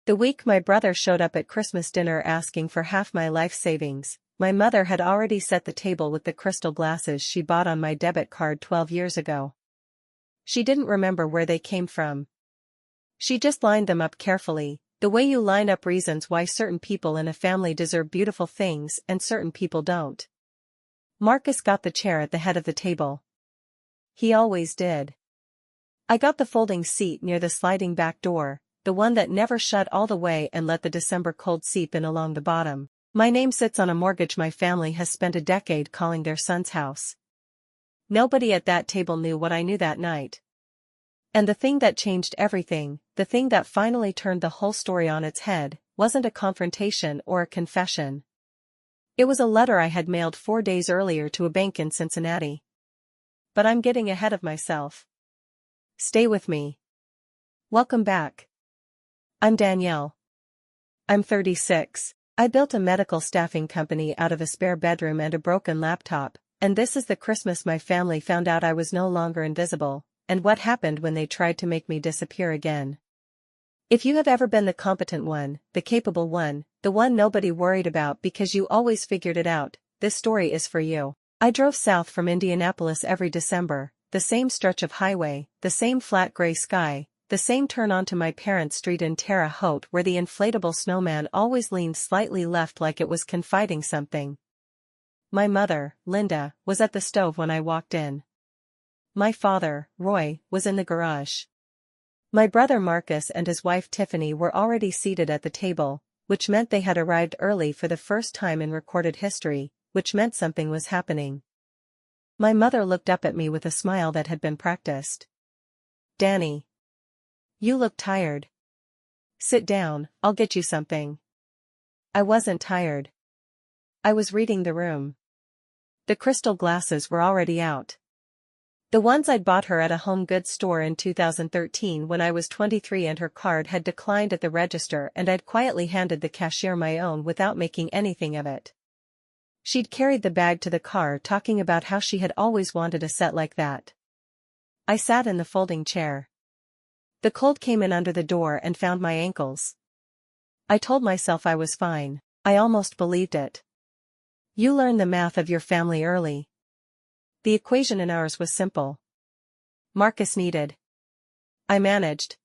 The week my brother showed up at Christmas dinner asking for half my life savings, my mother had already set the table with the crystal glasses she bought on my debit card 12 years ago. She didn't remember where they came from. She just lined them up carefully, the way you line up reasons why certain people in a family deserve beautiful things and certain people don't. Marcus got the chair at the head of the table. He always did. I got the folding seat near the sliding back door, the one that never shut all the way and let the December cold seep in along the bottom. My name sits on a mortgage my family has spent a decade calling their son's house. Nobody at that table knew what I knew that night. And the thing that changed everything, the thing that finally turned the whole story on its head, wasn't a confrontation or a confession. It was a letter I had mailed 4 days earlier to a bank in Cincinnati. But I'm getting ahead of myself. Stay with me. Welcome back. I'm Danielle. I'm 36. I built a medical staffing company out of a spare bedroom and a broken laptop, and this is the Christmas my family found out I was no longer invisible, and what happened when they tried to make me disappear again. If you have ever been the competent one, the capable one, the one nobody worried about because you always figured it out, this story is for you. I drove south from Indianapolis every December, the same stretch of highway, the same flat gray sky, the same turn onto my parents' street in Terre Haute where the inflatable snowman always leaned slightly left like it was confiding something. My mother, Linda, was at the stove when I walked in. My father, Roy, was in the garage. My brother Marcus and his wife Tiffany were already seated at the table, which meant they had arrived early for the first time in recorded history, which meant something was happening. My mother looked up at me with a smile that had been practiced. "Danny. You look tired. Sit down, I'll get you something." I wasn't tired. I was reading the room. The crystal glasses were already out. The ones I'd bought her at a home goods store in 2013 when I was 23 and her card had declined at the register and I'd quietly handed the cashier my own without making anything of it. She'd carried the bag to the car talking about how she had always wanted a set like that. I sat in the folding chair. The cold came in under the door and found my ankles. I told myself I was fine. I almost believed it. You learn the math of your family early. The equation in ours was simple. Marcus needed. I managed.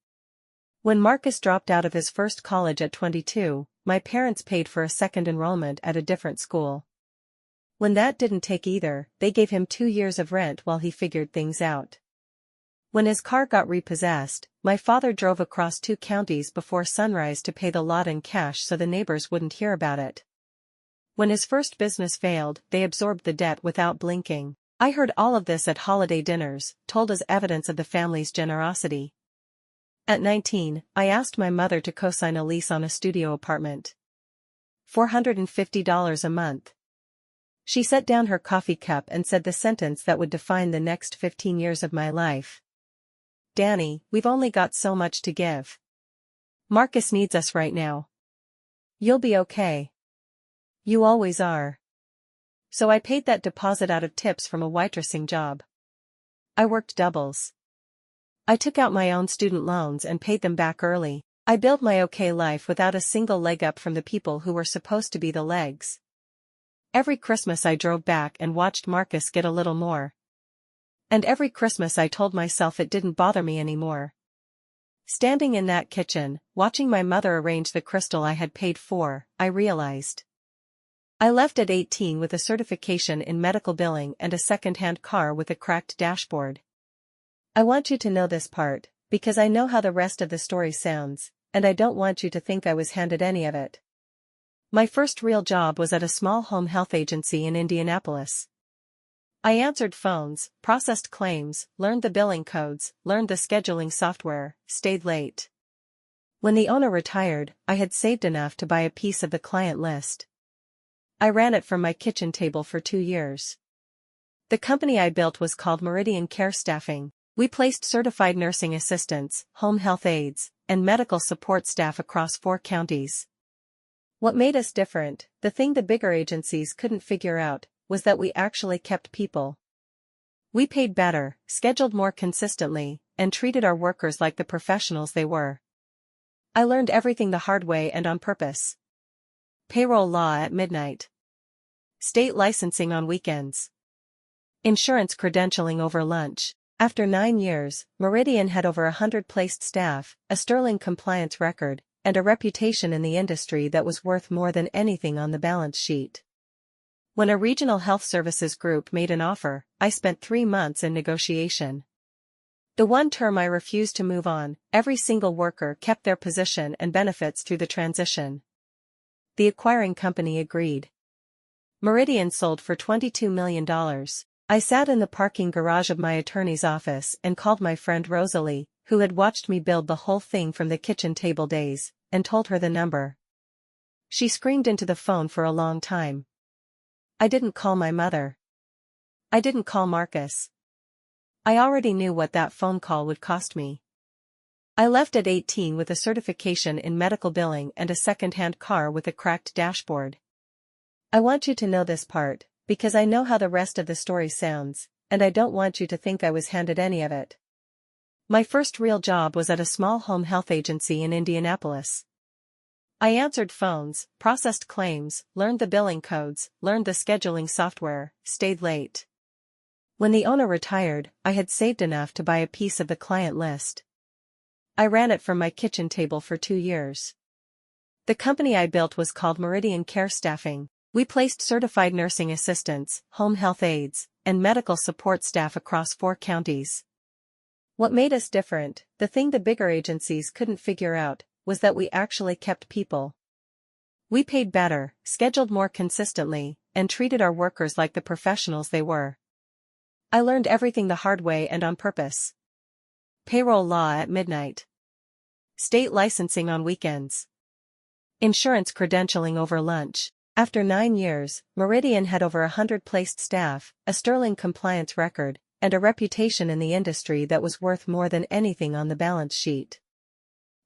When Marcus dropped out of his first college at 22, my parents paid for a second enrollment at a different school. When that didn't take either, they gave him 2 years of rent while he figured things out. When his car got repossessed, my father drove across 2 counties before sunrise to pay the lot in cash so the neighbors wouldn't hear about it. When his first business failed, they absorbed the debt without blinking. I heard all of this at holiday dinners, told as evidence of the family's generosity. At 19, I asked my mother to co-sign a lease on a studio apartment. $450 a month. She set down her coffee cup and said the sentence that would define the next 15 years of my life. "Danny, we've only got so much to give. Marcus needs us right now. You'll be okay. You always are." So I paid that deposit out of tips from a waitressing job. I worked doubles. I took out my own student loans and paid them back early. I built my okay life without a single leg up from the people who were supposed to be the legs. Every Christmas I drove back and watched Marcus get a little more. And every Christmas I told myself it didn't bother me anymore. Standing in that kitchen, watching my mother arrange the crystal I had paid for, I realized. I left at 18 with a certification in medical billing and a second-hand car with a cracked dashboard. I want you to know this part, because I know how the rest of the story sounds, and I don't want you to think I was handed any of it. My first real job was at a small home health agency in Indianapolis. I answered phones, processed claims, learned the billing codes, learned the scheduling software, stayed late. When the owner retired, I had saved enough to buy a piece of the client list. I ran it from my kitchen table for 2 years. The company I built was called Meridian Care Staffing. We placed certified nursing assistants, home health aides, and medical support staff across 4 counties. What made us different, the thing the bigger agencies couldn't figure out, was that we actually kept people. We paid better, scheduled more consistently, and treated our workers like the professionals they were. I learned everything the hard way and on purpose. Payroll law at midnight. State licensing on weekends. Insurance credentialing over lunch. After 9 years, Meridian had over 100 placed staff, a sterling compliance record, and a reputation in the industry that was worth more than anything on the balance sheet. When a regional health services group made an offer, I spent 3 months in negotiation. The one term I refused to move on, every single worker kept their position and benefits through the transition. The acquiring company agreed. Meridian sold for $22 million. I sat in the parking garage of my attorney's office and called my friend Rosalie, who had watched me build the whole thing from the kitchen table days, and told her the number. She screamed into the phone for a long time. I didn't call my mother. I didn't call Marcus. I already knew what that phone call would cost me. I left at 18 with a certification in medical billing and a second-hand car with a cracked dashboard. I want you to know this part, because I know how the rest of the story sounds, and I don't want you to think I was handed any of it. My first real job was at a small home health agency in Indianapolis. I answered phones, processed claims, learned the billing codes, learned the scheduling software, stayed late. When the owner retired, I had saved enough to buy a piece of the client list. I ran it from my kitchen table for 2 years. The company I built was called Meridian Care Staffing. We placed certified nursing assistants, home health aides, and medical support staff across 4 counties. What made us different, the thing the bigger agencies couldn't figure out, was that we actually kept people. We paid better, scheduled more consistently, and treated our workers like the professionals they were. I learned everything the hard way and on purpose. Payroll law at midnight. State licensing on weekends. Insurance credentialing over lunch. After 9 years, Meridian had over 100 placed staff, a sterling compliance record, and a reputation in the industry that was worth more than anything on the balance sheet.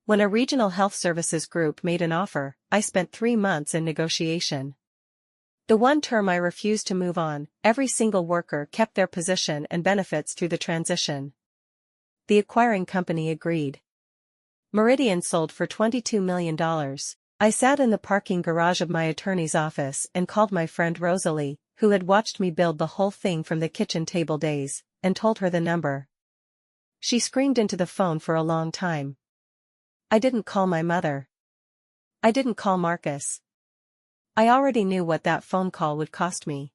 When a regional health services group made an offer, I spent 3 months in negotiation. The one term I refused to move on, every single worker kept their position and benefits through the transition. The acquiring company agreed. Meridian sold for $22 million. I sat in the parking garage of my attorney's office and called my friend Rosalie, who had watched me build the whole thing from the kitchen table days, and told her the number. She screamed into the phone for a long time. I didn't call my mother. I didn't call Marcus. I already knew what that phone call would cost me.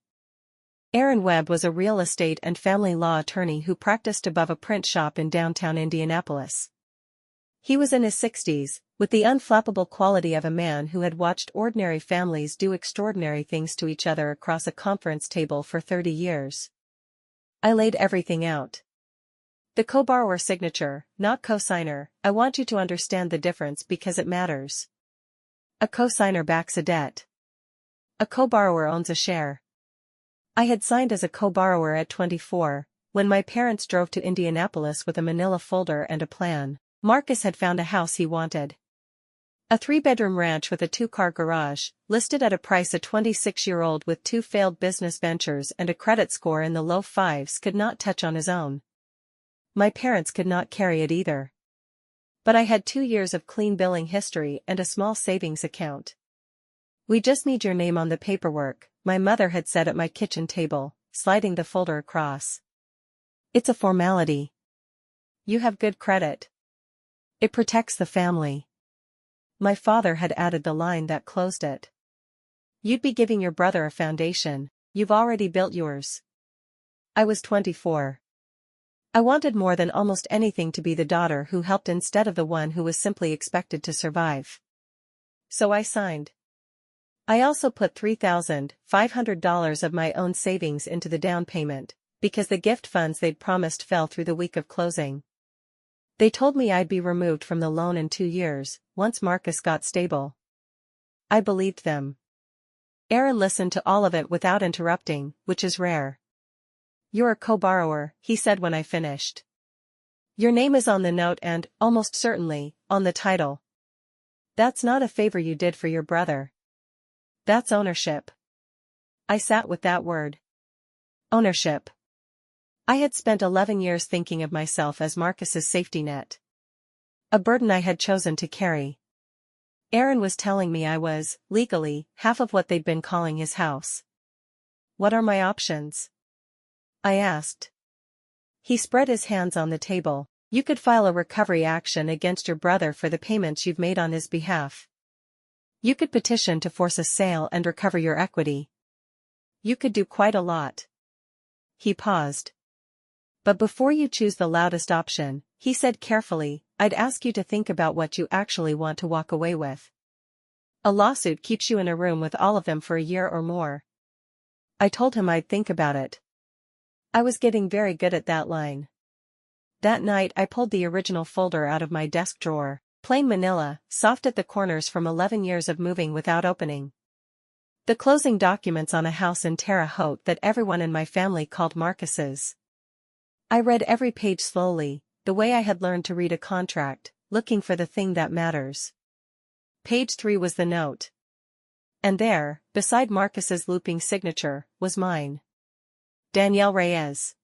Aaron Webb was a real estate and family law attorney who practiced above a print shop in downtown Indianapolis. He was in his 60s, with the unflappable quality of a man who had watched ordinary families do extraordinary things to each other across a conference table for 30 years. I laid everything out. The co-borrower signature, not co-signer. I want you to understand the difference because it matters. A co-signer backs a debt. A co-borrower owns a share. I had signed as a co-borrower at 24, when my parents drove to Indianapolis with a manila folder and a plan. Marcus had found a house he wanted. A 3-bedroom ranch with a 2-car garage, listed at a price a 26-year-old with 2 failed business ventures and a credit score in the low 5s could not touch on his own. My parents could not carry it either. But I had 2 years of clean billing history and a small savings account. We just need your name on the paperwork, my mother had said at my kitchen table, sliding the folder across. It's a formality. You have good credit. It protects the family. My father had added the line that closed it. You'd be giving your brother a foundation, you've already built yours. I was 24. I wanted more than almost anything to be the daughter who helped instead of the one who was simply expected to survive. So I signed. I also put $3,500 of my own savings into the down payment, because the gift funds they'd promised fell through the week of closing. They told me I'd be removed from the loan in 2 years, once Marcus got stable. I believed them. Aaron listened to all of it without interrupting, which is rare. You're a co-borrower, he said when I finished. Your name is on the note and, almost certainly, on the title. That's not a favor you did for your brother. That's ownership. I sat with that word. Ownership. I had spent 11 years thinking of myself as Marcus's safety net. A burden I had chosen to carry, Aaron was telling me I was, legally, half of what they'd been calling his house. What are my options? I asked. He spread his hands on the table. You could file a recovery action against your brother for the payments you've made on his behalf. You could petition to force a sale and recover your equity. You could do quite a lot. He paused. But before you choose the loudest option, he said carefully, I'd ask you to think about what you actually want to walk away with. A lawsuit keeps you in a room with all of them for a year or more. I told him I'd think about it. I was getting very good at that line. That night I pulled the original folder out of my desk drawer, plain manila, soft at the corners from 11 years of moving without opening. The closing documents on a house in Terre Haute that everyone in my family called Marcus's. I read every page slowly, the way I had learned to read a contract, looking for the thing that matters. Page 3 was the note. And there, beside Marcus's looping signature, was mine. Danielle Reyes.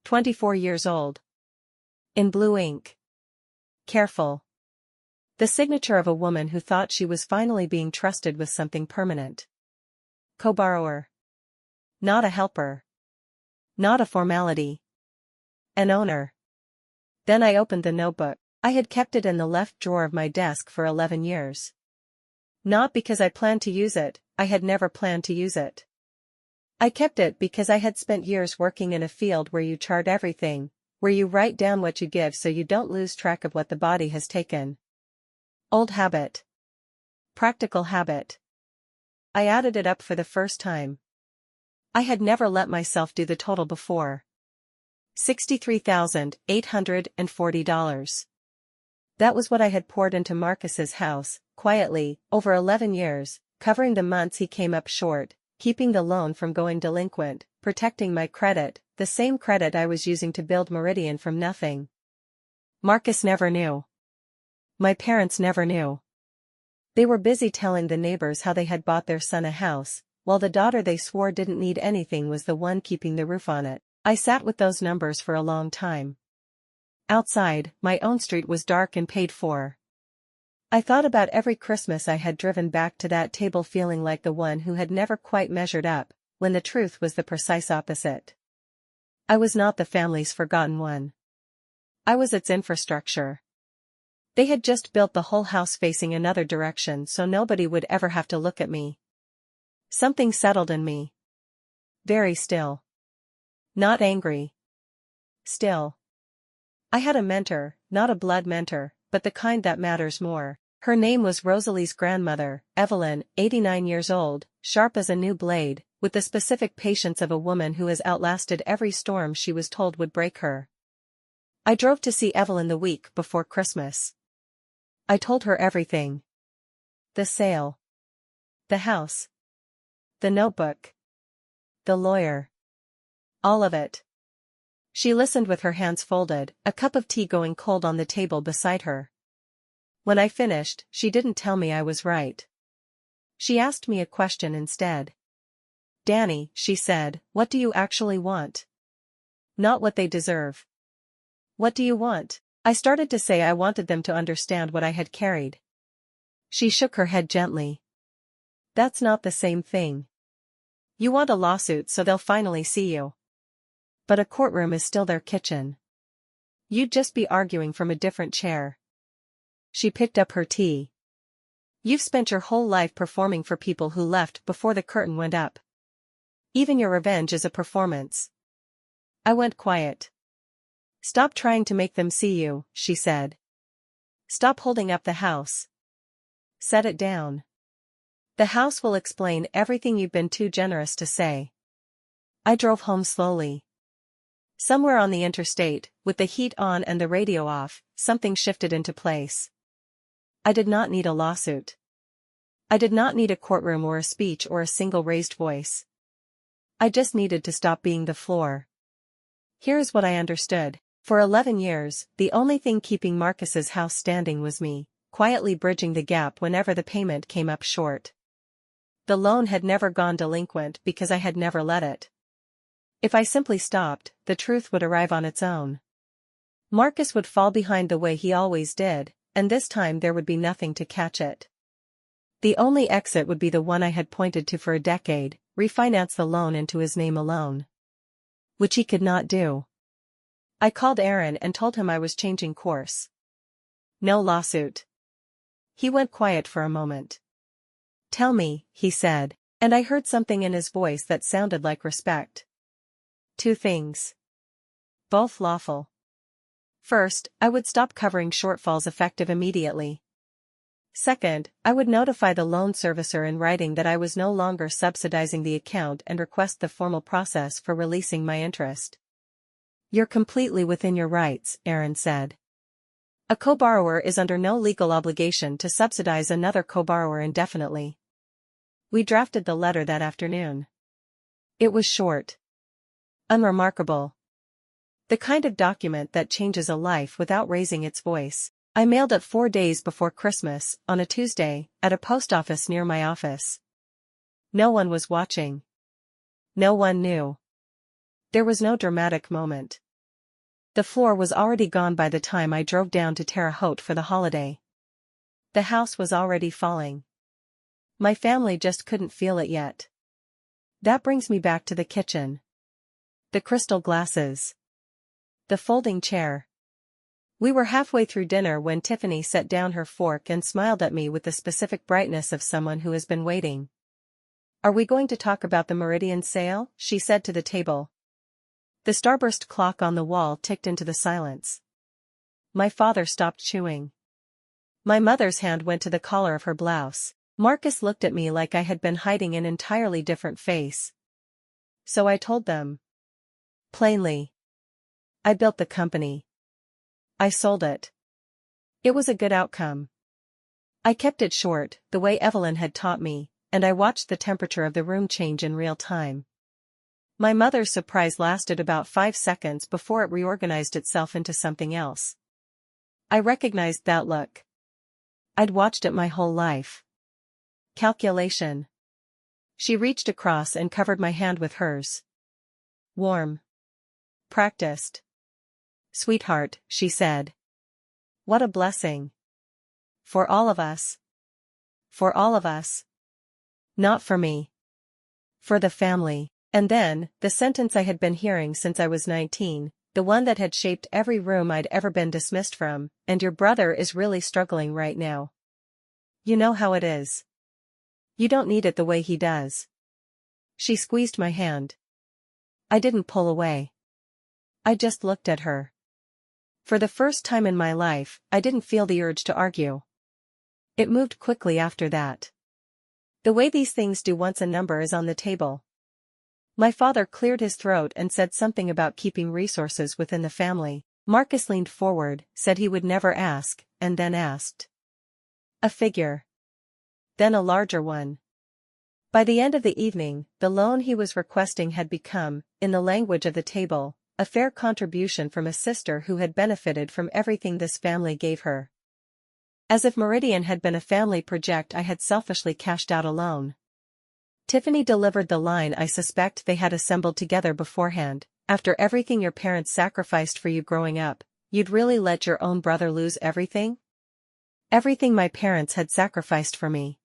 24 years old. In blue ink. Careful. The signature of a woman who thought she was finally being trusted with something permanent. Co-borrower. Not a helper. Not a formality. An owner. Then I opened the notebook. I had kept it in the left drawer of my desk for 11 years. Not because I planned to use it, I had never planned to use it. I kept it because I had spent years working in a field where you chart everything, where you write down what you give so you don't lose track of what the body has taken. Old habit. Practical habit. I added it up for the first time. I had never let myself do the total before. $63,840. That was what I had poured into Marcus's house, quietly, over 11 years, covering the months he came up short, keeping the loan from going delinquent, protecting my credit, the same credit I was using to build Meridian from nothing. Marcus never knew. My parents never knew. They were busy telling the neighbors how they had bought their son a house, while the daughter they swore didn't need anything was the one keeping the roof on it. I sat with those numbers for a long time. Outside, my own street was dark and paid for. I thought about every Christmas I had driven back to that table feeling like the one who had never quite measured up, when the truth was the precise opposite. I was not the family's forgotten one. I was its infrastructure. They had just built the whole house facing another direction so nobody would ever have to look at me. Something settled in me. Very still. Not angry. Still. I had a mentor, not a blood mentor, but the kind that matters more. Her name was Rosalie's grandmother, Evelyn, 89 years old, sharp as a new blade, with the specific patience of a woman who has outlasted every storm she was told would break her. I drove to see Evelyn the week before Christmas. I told her everything. The sale. The house. The notebook. The lawyer. All of it. She listened with her hands folded, a cup of tea going cold on the table beside her. When I finished, she didn't tell me I was right. She asked me a question instead. Danny, she said, what do you actually want? Not what they deserve. What do you want? I started to say I wanted them to understand what I had carried. She shook her head gently. That's not the same thing. You want a lawsuit so they'll finally see you. But a courtroom is still their kitchen. You'd just be arguing from a different chair. She picked up her tea. You've spent your whole life performing for people who left before the curtain went up. Even your revenge is a performance. I went quiet. Stop trying to make them see you, she said. Stop holding up the house. Set it down. The house will explain everything you've been too generous to say. I drove home slowly. Somewhere on the interstate, with the heat on and the radio off, something shifted into place. I did not need a lawsuit. I did not need a courtroom or a speech or a single raised voice. I just needed to stop being the floor. Here's what I understood. For 11 years, the only thing keeping Marcus's house standing was me, quietly bridging the gap whenever the payment came up short. The loan had never gone delinquent because I had never let it. If I simply stopped, the truth would arrive on its own. Marcus would fall behind the way he always did, and this time there would be nothing to catch it. The only exit would be the one I had pointed to for a decade, refinance the loan into his name alone. Which he could not do. I called Aaron and told him I was changing course. No lawsuit. He went quiet for a moment. Tell me, he said, and I heard something in his voice that sounded like respect. 2 things. Both lawful. First, I would stop covering shortfalls effective immediately. Second, I would notify the loan servicer in writing that I was no longer subsidizing the account and request the formal process for releasing my interest. You're completely within your rights, Aaron said. A co-borrower is under no legal obligation to subsidize another co-borrower indefinitely. We drafted the letter that afternoon. It was short. Unremarkable. The kind of document that changes a life without raising its voice. I mailed it 4 days before Christmas, on a Tuesday, at a post office near my office. No one was watching. No one knew. There was no dramatic moment. The floor was already gone by the time I drove down to Terre Haute for the holiday. The house was already falling. My family just couldn't feel it yet. That brings me back to the kitchen. The crystal glasses. The folding chair. We were halfway through dinner when Tiffany set down her fork and smiled at me with the specific brightness of someone who has been waiting. Are we going to talk about the Meridian sale? She said to the table. The starburst clock on the wall ticked into the silence. My father stopped chewing. My mother's hand went to the collar of her blouse. Marcus looked at me like I had been hiding an entirely different face. So I told them. Plainly. I built the company. I sold it. It was a good outcome. I kept it short, the way Evelyn had taught me, and I watched the temperature of the room change in real time. My mother's surprise lasted about 5 seconds before it reorganized itself into something else. I recognized that look. I'd watched it my whole life. Calculation. She reached across and covered my hand with hers. Warm. Practiced. Sweetheart, she said. What a blessing. For all of us. For all of us. Not for me. For the family. And then, the sentence I had been hearing since I was 19, the one that had shaped every room I'd ever been dismissed from, and your brother is really struggling right now. You know how it is. You don't need it the way he does. She squeezed my hand. I didn't pull away. I just looked at her. For the first time in my life, I didn't feel the urge to argue. It moved quickly after that. The way these things do once a number is on the table. My father cleared his throat and said something about keeping resources within the family. Marcus leaned forward, said he would never ask, and then asked. A figure. Then a larger one. By the end of the evening, the loan he was requesting had become, in the language of the table, a fair contribution from a sister who had benefited from everything this family gave her. As if Meridian had been a family project I had selfishly cashed out alone. Tiffany delivered the line I suspect they had assembled together beforehand. After everything your parents sacrificed for you growing up, you'd really let your own brother lose everything? Everything my parents had sacrificed for me.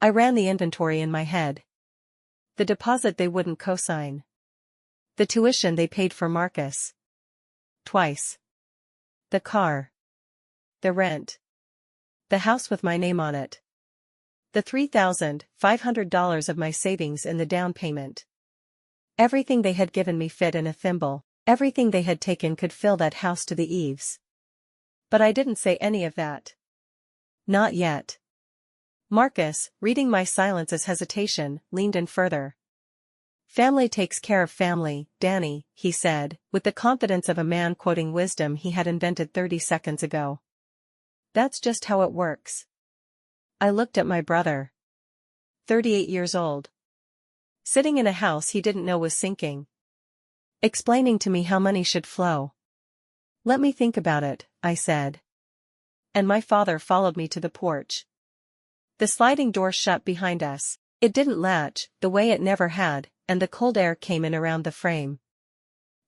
I ran the inventory in my head. The deposit they wouldn't co-sign. The tuition they paid for Marcus. Twice. The car. The rent. The house with my name on it. The $3,500 of my savings in the down payment. Everything they had given me fit in a thimble, everything they had taken could fill that house to the eaves. But I didn't say any of that. Not yet. Marcus, reading my silence as hesitation, leaned in further. Family takes care of family, Danny, he said, with the confidence of a man quoting wisdom he had invented 30 seconds ago. That's just how it works. I looked at my brother. 38 years old. Sitting in a house he didn't know was sinking. Explaining to me how money should flow. Let me think about it, I said. And my father followed me to the porch. The sliding door shut behind us. It didn't latch, the way it never had, and the cold air came in around the frame.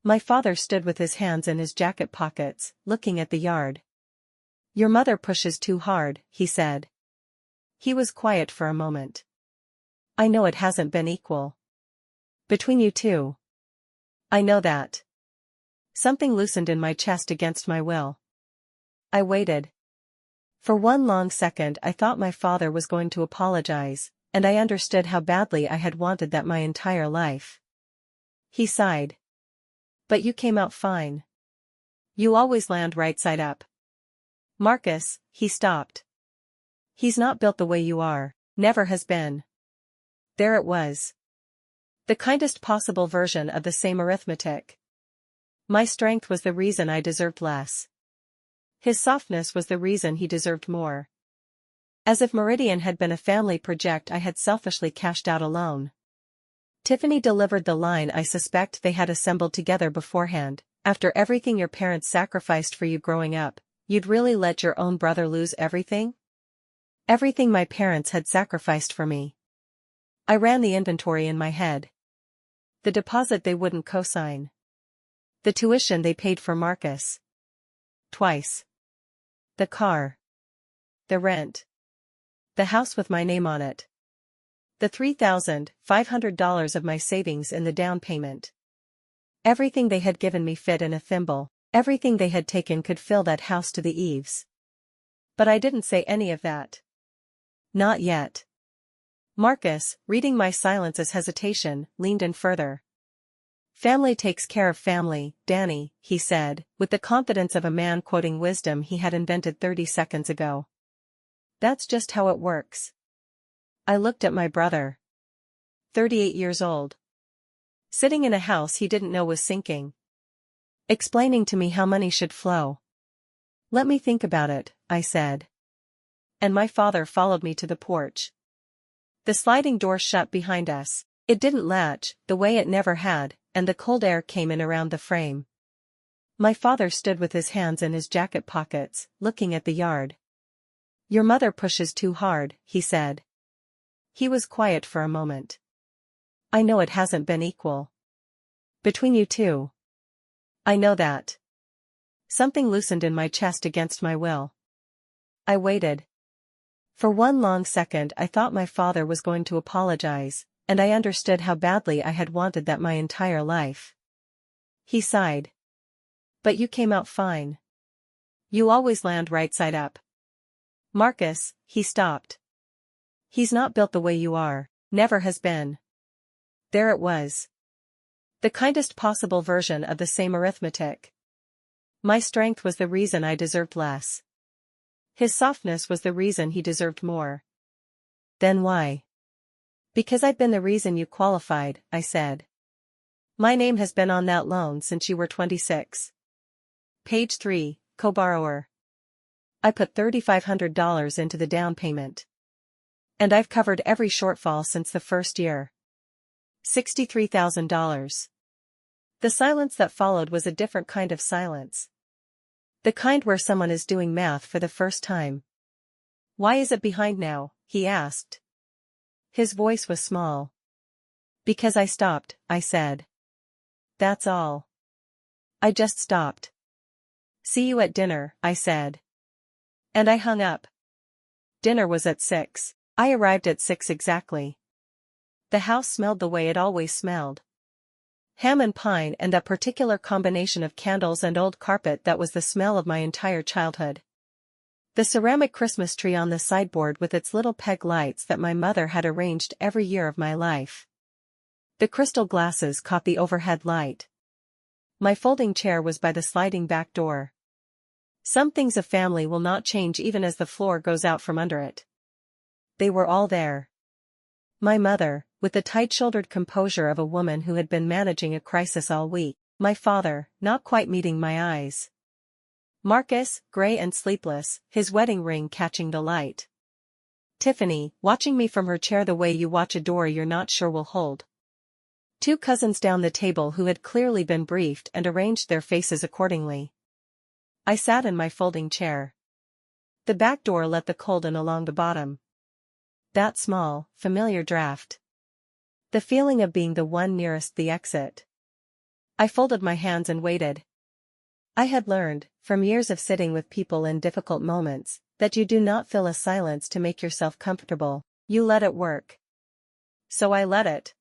My father stood with his hands in his jacket pockets, looking at the yard. Your mother pushes too hard, he said. He was quiet for a moment. I know it hasn't been equal. Between you two. I know that. Something loosened in my chest against my will. I waited. For one long second I thought my father was going to apologize, and I understood how badly I had wanted that my entire life. He sighed. But you came out fine. You always land right side up. Marcus, he stopped. He's not built the way you are, never has been. There it was. The kindest possible version of the same arithmetic. My strength was the reason I deserved less. His softness was the reason he deserved more. As if Meridian had been a family project I had selfishly cashed out alone. Tiffany delivered the line I suspect they had assembled together beforehand. After everything your parents sacrificed for you growing up, you'd really let your own brother lose everything? Everything my parents had sacrificed for me. I ran the inventory in my head. The deposit they wouldn't co-sign. The tuition they paid for Marcus. Twice. The car. The rent. The house with my name on it. The $3,500 of my savings in the down payment. Everything they had given me fit in a thimble, everything they had taken could fill that house to the eaves. But I didn't say any of that. Not yet. Marcus, reading my silence as hesitation, leaned in further. Family takes care of family, Danny, he said, with the confidence of a man quoting wisdom he had invented 30 seconds ago. That's just how it works. I looked at my brother. 38 years old. Sitting in a house he didn't know was sinking. Explaining to me how money should flow. Let me think about it, I said. And my father followed me to the porch. The sliding door shut behind us. It didn't latch, the way it never had, and the cold air came in around the frame. My father stood with his hands in his jacket pockets, looking at the yard. Your mother pushes too hard, he said. He was quiet for a moment. I know it hasn't been equal. Between you two. I know that. Something loosened in my chest against my will. I waited. For one long second I thought my father was going to apologize, and I understood how badly I had wanted that my entire life. He sighed. But you came out fine. You always land right side up. Marcus, he stopped. He's not built the way you are, never has been. There it was. The kindest possible version of the same arithmetic. My strength was the reason I deserved less. His softness was the reason he deserved more. Then why? Because I've been the reason you qualified, I said. My name has been on that loan since you were 26. Page 3, co-borrower. I put $3,500 into the down payment. And I've covered every shortfall since the first year. $63,000. The silence that followed was a different kind of silence. The kind where someone is doing math for the first time. Why is it behind now? He asked. His voice was small. Because I stopped, I said. That's all. I just stopped. See you at dinner, I said. And I hung up. Dinner was at 6. I arrived at 6 exactly. The house smelled the way it always smelled. Ham and pine and that particular combination of candles and old carpet that was the smell of my entire childhood. The ceramic Christmas tree on the sideboard with its little peg lights that my mother had arranged every year of my life. The crystal glasses caught the overhead light. My folding chair was by the sliding back door. Some things a family will not change even as the floor goes out from under it. They were all there. My mother, with the tight-shouldered composure of a woman who had been managing a crisis all week. My father, not quite meeting my eyes. Marcus, gray and sleepless, his wedding ring catching the light. Tiffany, watching me from her chair the way you watch a door you're not sure will hold. Two cousins down the table who had clearly been briefed and arranged their faces accordingly. I sat in my folding chair. The back door let the cold in along the bottom. That small, familiar draft. The feeling of being the one nearest the exit. I folded my hands and waited. I had learned, from years of sitting with people in difficult moments, That you do not fill a silence to make yourself comfortable, you let it work. So I let it.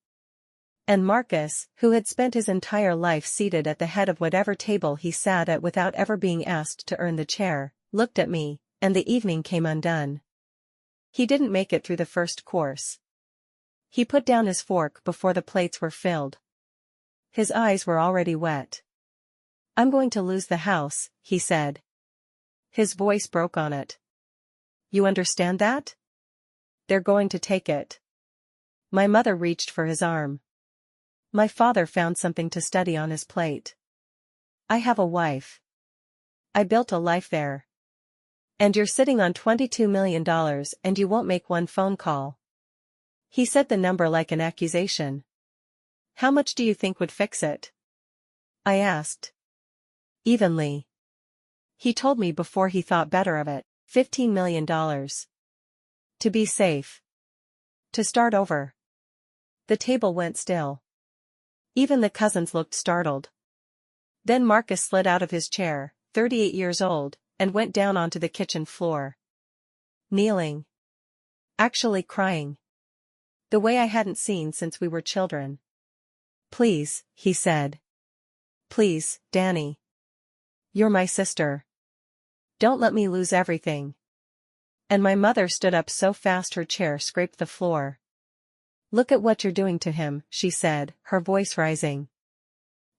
And Marcus, who had spent his entire life seated at the head of whatever table he sat at without ever being asked to earn the chair, looked at me, and the evening came undone. He didn't make it through the first course. He put down his fork before the plates were filled. His eyes were already wet. "I'm going to lose the house," he said. His voice broke on it. "You understand that? They're going to take it." My mother reached for his arm. My father found something to study on his plate. "I have a wife. I built a life there. And you're sitting on $22 million and you won't make one phone call." He said the number like an accusation. "How much do you think would fix it?" I asked. "Evenly." He told me before he thought better of it, $15 million. To be safe. To start over. The table went still. Even the cousins looked startled. Then Marcus slid out of his chair, 38 years old, and went down onto the kitchen floor. Kneeling. Actually crying. The way I hadn't seen since we were children. "Please," he said. "Please, Danny. You're my sister. Don't let me lose everything." And my mother stood up so fast her chair scraped the floor. "Look at what you're doing to him," she said, her voice rising.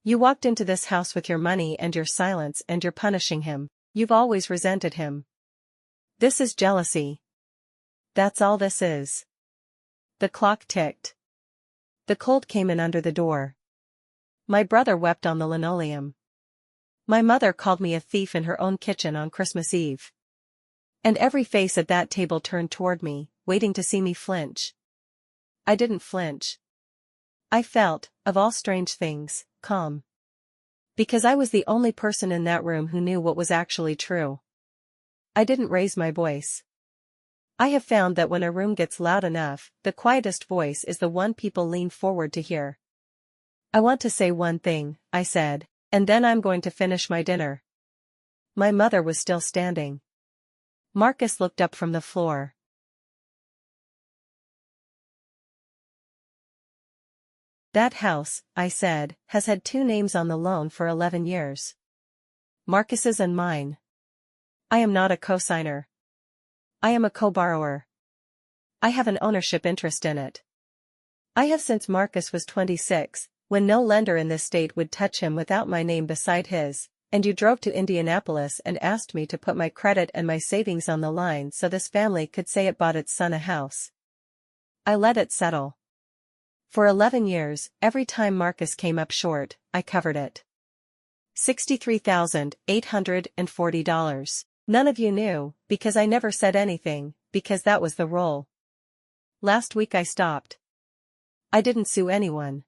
"You walked into this house with your money and your silence and you're punishing him. You've always resented him. This is jealousy. That's all this is." The clock ticked. The cold came in under the door. My brother wept on the linoleum. My mother called me a thief in her own kitchen on Christmas Eve. And every face at that table turned toward me, waiting to see me flinch. I didn't flinch. I felt, of all strange things, calm. Because I was the only person in that room who knew what was actually true. I didn't raise my voice. I have found that when a room gets loud enough, the quietest voice is the one people lean forward to hear. "I want to say one thing," I said, "and then I'm going to finish my dinner." My mother was still standing. Marcus looked up from the floor. "That house," I said, "has had two names on the loan for 11 years. Marcus's and mine. I am not a co-signer. I am a co-borrower. I have an ownership interest in it. I have since Marcus was 26, when no lender in this state would touch him without my name beside his, and you drove to Indianapolis and asked me to put my credit and my savings on the line so this family could say it bought its son a house. I let it settle. For 11 years, every time Marcus came up short, I covered it. $63,840. None of you knew, because I never said anything, because that was the role. Last week I stopped. I didn't sue anyone.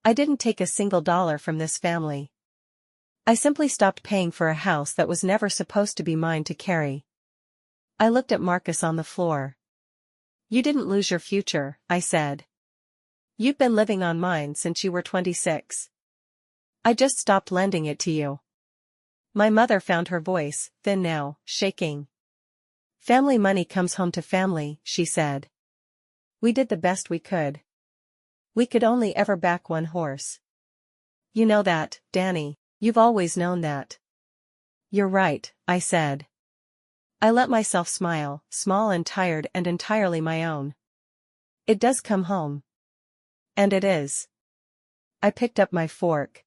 I didn't take a single dollar from this family. I simply stopped paying for a house that was never supposed to be mine to carry." I looked at Marcus on the floor. "You didn't lose your future," I said. "You've been living on mine since you were 26. I just stopped lending it to you." My mother found her voice, thin now, shaking. "Family money comes home to family," she said. "We did the best we could. We could only ever back one horse. You know that, Danny. You've always known that." "You're right," I said. I let myself smile, small and tired and entirely my own. "It does come home. And it is." I picked up my fork.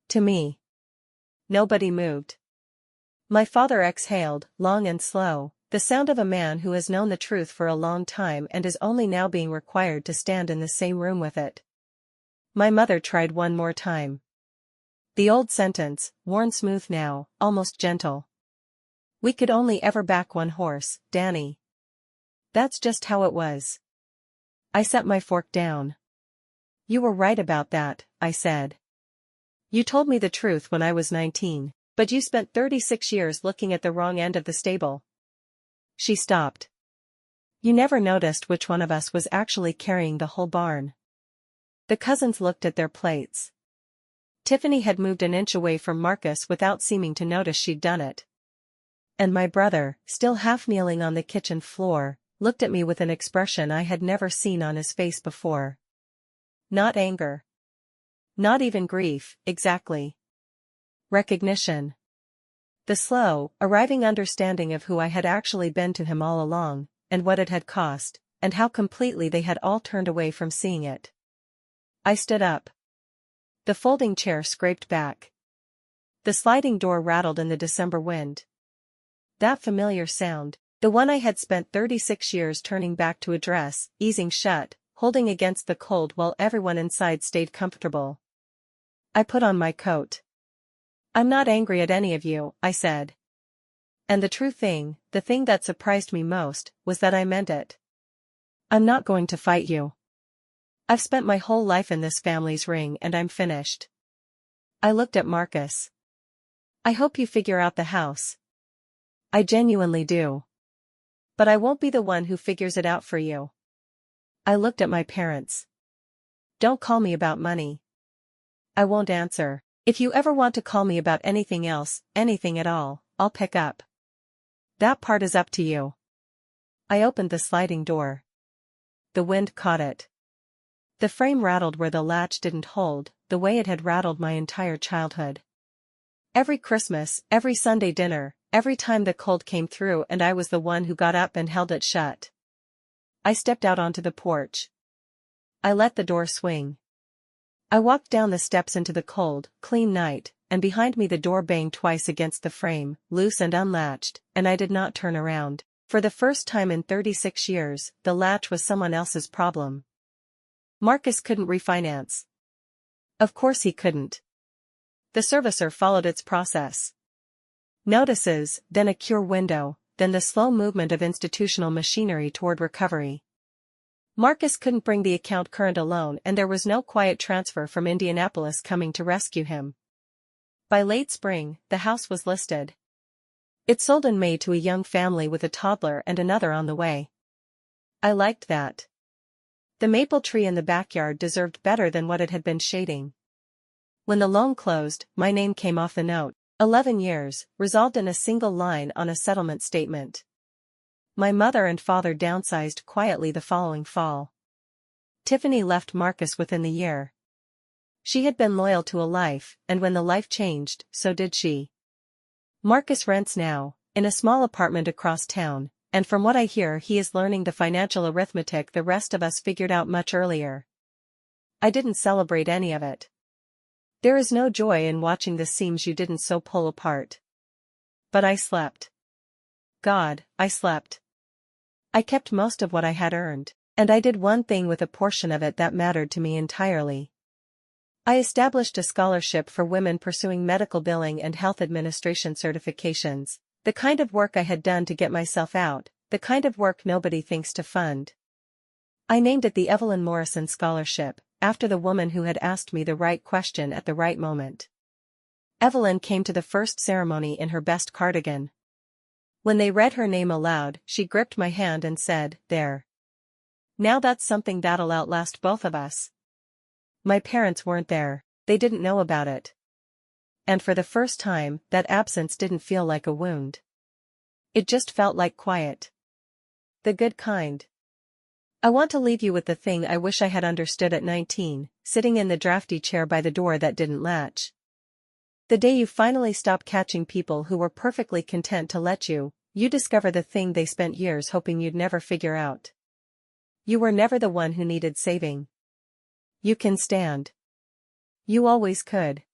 "To me." Nobody moved. My father exhaled, long and slow, the sound of a man who has known the truth for a long time and is only now being required to stand in the same room with it. My mother tried one more time. The old sentence, worn smooth now, almost gentle. "We could only ever back one horse, Danny. That's just how it was." I set my fork down. "You were right about that," I said. "You told me the truth when I was 19, but you spent 36 years looking at the wrong end of the stable." She stopped. "You never noticed which one of us was actually carrying the whole barn." The cousins looked at their plates. Tiffany had moved an inch away from Marcus without seeming to notice she'd done it. And my brother, still half kneeling on the kitchen floor, looked at me with an expression I had never seen on his face before. Not anger. Not even grief, exactly. Recognition. The slow, arriving understanding of who I had actually been to him all along, and what it had cost, and how completely they had all turned away from seeing it. I stood up. The folding chair scraped back. The sliding door rattled in the December wind. That familiar sound, the one I had spent 36 years turning back to address, easing shut, holding against the cold while everyone inside stayed comfortable. I put on my coat. "I'm not angry at any of you," I said. And the thing that surprised me most, was that I meant it. "I'm not going to fight you. I've spent my whole life in this family's ring and I'm finished." I looked at Marcus. "I hope you figure out the house. I genuinely do. But I won't be the one who figures it out for you." I looked at my parents. "Don't call me about money. I won't answer. If you ever want to call me about anything else, anything at all, I'll pick up. That part is up to you." I opened the sliding door. The wind caught it. The frame rattled where the latch didn't hold, the way it had rattled my entire childhood. Every Christmas, every Sunday dinner, every time the cold came through and I was the one who got up and held it shut. I stepped out onto the porch. I let the door swing. I walked down the steps into the cold, clean night, and behind me the door banged twice against the frame, loose and unlatched, and I did not turn around. For the first time in 36 years, the latch was someone else's problem. Marcus couldn't refinance. Of course he couldn't. The servicer followed its process. Notices, then a cure window, then the slow movement of institutional machinery toward recovery. Marcus couldn't bring the account current alone and there was no quiet transfer from Indianapolis coming to rescue him. By late spring, the house was listed. It sold in May to a young family with a toddler and another on the way. I liked that. The maple tree in the backyard deserved better than what it had been shading. When the loan closed, my name came off the note. 11 years, resolved in a single line on a settlement statement. My mother and father downsized quietly the following fall. Tiffany left Marcus within the year. She had been loyal to a life, and when the life changed, so did she. Marcus rents now, in a small apartment across town, and from what I hear he is learning the financial arithmetic the rest of us figured out much earlier. I didn't celebrate any of it. There is no joy in watching the seams you didn't sew pull apart. But I slept. God, I slept. I kept most of what I had earned, and I did one thing with a portion of it that mattered to me entirely. I established a scholarship for women pursuing medical billing and health administration certifications, the kind of work I had done to get myself out, the kind of work nobody thinks to fund. I named it the Evelyn Morrison Scholarship, after the woman who had asked me the right question at the right moment. Evelyn came to the first ceremony in her best cardigan. When they read her name aloud, she gripped my hand and said, "There. Now that's something that'll outlast both of us." My parents weren't there, they didn't know about it. And for the first time, that absence didn't feel like a wound. It just felt like quiet. The good kind. I want to leave you with the thing I wish I had understood at 19, sitting in the drafty chair by the door that didn't latch. The day you finally stop catching people who were perfectly content to let you discover the thing they spent years hoping you'd never figure out. You were never the one who needed saving. You can stand. You always could.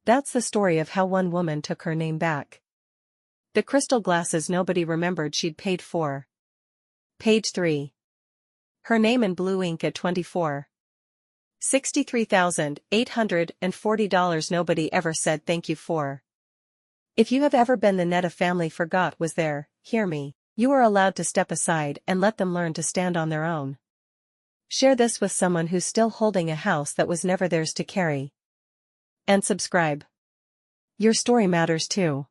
That's the story of how one woman took her name back. The crystal glasses nobody remembered she'd paid for. Page 3. Her name in blue ink at 24. $63,840 nobody ever said thank you for. If you have ever been the net a family forgot was there, hear me, you are allowed to step aside and let them learn to stand on their own. Share this with someone who's still holding a house that was never theirs to carry. And subscribe. Your story matters too.